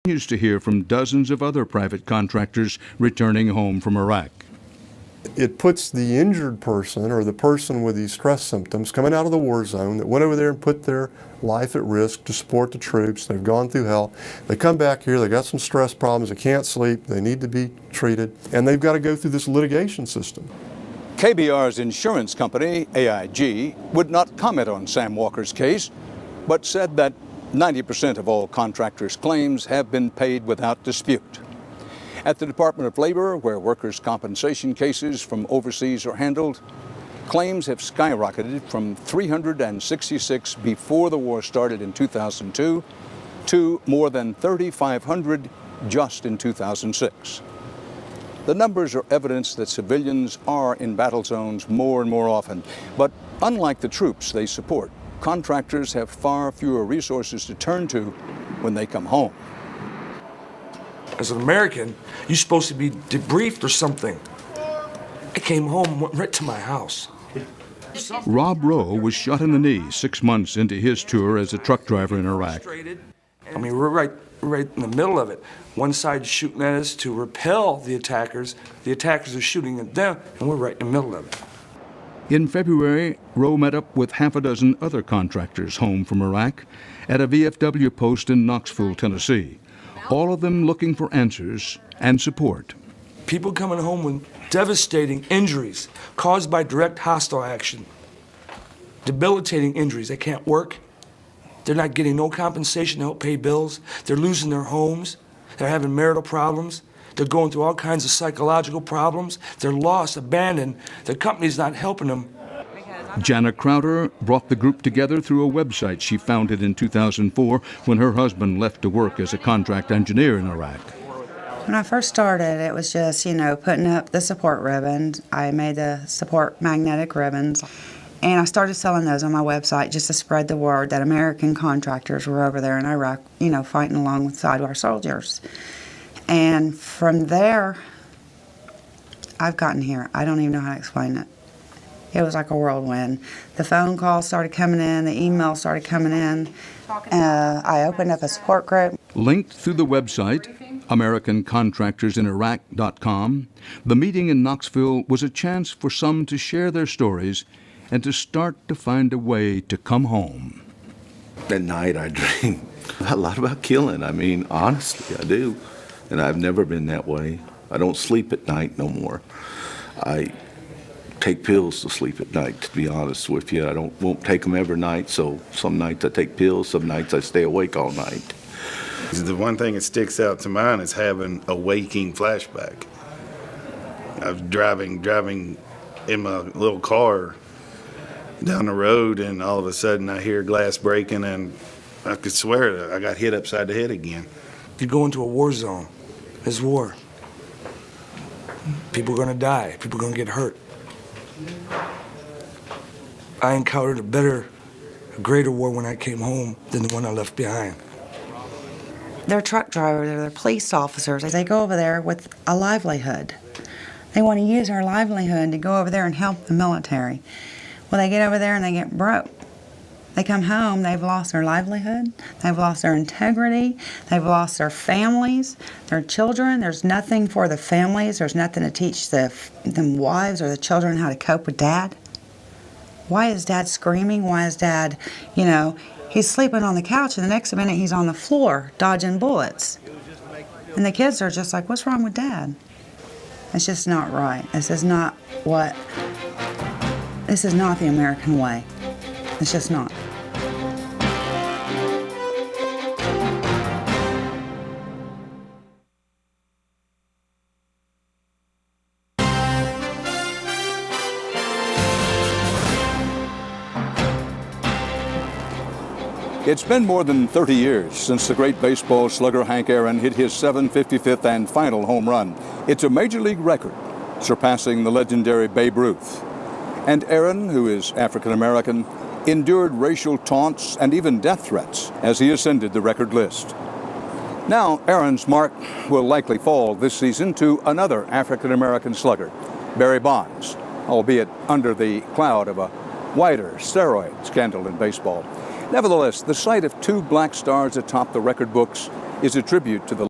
Continues to hear from dozens of other private contractors returning home from Iraq. It puts the injured person or the person with these stress symptoms coming out of the war zone that went over there and put their life at risk to support the troops. They've gone through hell. They come back here, they got some stress problems, they can't sleep, they need to be treated, and they've got to go through this litigation system. KBR's insurance company, AIG, would not comment on Sam Walker's case, but said that 90% of all contractors' claims have been paid without dispute. At the Department of Labor, where workers' compensation cases from overseas are handled, claims have skyrocketed from 366 before the war started in 2002 to more than 3,500 just in 2006. The numbers are evidence that civilians are in battle zones more and more often, but unlike the troops they support, contractors have far fewer resources to turn to when they come home. As an American, you're supposed to be debriefed or something. I came home and went right to my house. Rob Rowe was shot in the knee 6 months into his tour as a truck driver in Iraq. I mean, we're right in the middle of it. One side's shooting at us to repel the attackers. The attackers are shooting at them, and we're right in the middle of it. In February, Rowe met up with half a dozen other contractors home from Iraq at a VFW post in Knoxville, Tennessee, all of them looking for answers and support. People coming home with devastating injuries caused by direct hostile action, debilitating injuries. They can't work. They're not getting no compensation to help pay bills. They're losing their homes. They're having marital problems. They're going through all kinds of psychological problems. They're lost, abandoned. Their company's not helping them. Jana Crowder brought the group together through a website she founded in 2004 when her husband left to work as a contract engineer in Iraq. When I first started, it was just, putting up the support ribbons. I made the support magnetic ribbons, and I started selling those on my website just to spread the word that American contractors were over there in Iraq, fighting alongside our soldiers. And from there, I've gotten here. I don't even know how to explain it. It was like a whirlwind. The phone calls started coming in, the emails started coming in. I opened up a support group. Linked through the website, AmericanContractorsInIraq.com, the meeting in Knoxville was a chance for some to share their stories and to start to find a way to come home. At night, I dream a lot about killing. I mean, honestly, I do. And I've never been that way. I don't sleep at night no more. I take pills to sleep at night, to be honest with you. I won't take them every night, so some nights I take pills, some nights I stay awake all night. The one thing that sticks out to mind is having a waking flashback. I was driving in my little car down the road, and all of a sudden I hear glass breaking, and I could swear that I got hit upside the head again. You go into a war zone. There's war. People are going to die. People are going to get hurt. I encountered a greater war when I came home than the one I left behind. They're truck drivers, they're police officers. They go over there with a livelihood. They want to use their livelihood to go over there and help the military. Well, they get over there and they get broke. They come home, they've lost their livelihood, they've lost their integrity, they've lost their families, their children. There's nothing for the families. There's nothing to teach them wives or the children how to cope with Dad. Why is Dad screaming? Why is Dad, he's sleeping on the couch and the next minute he's on the floor dodging bullets. And the kids are just like, what's wrong with Dad? It's just not right. This is not the American way. It's just not. It's been more than 30 years since the great baseball slugger Hank Aaron hit his 755th and final home run. It's a major league record, surpassing the legendary Babe Ruth. And Aaron, who is African American, endured racial taunts and even death threats as he ascended the record list. Now, Aaron's mark will likely fall this season to another African American slugger, Barry Bonds, albeit under the cloud of a wider steroid scandal in baseball. Nevertheless, the sight of two black stars atop the record books is a tribute to the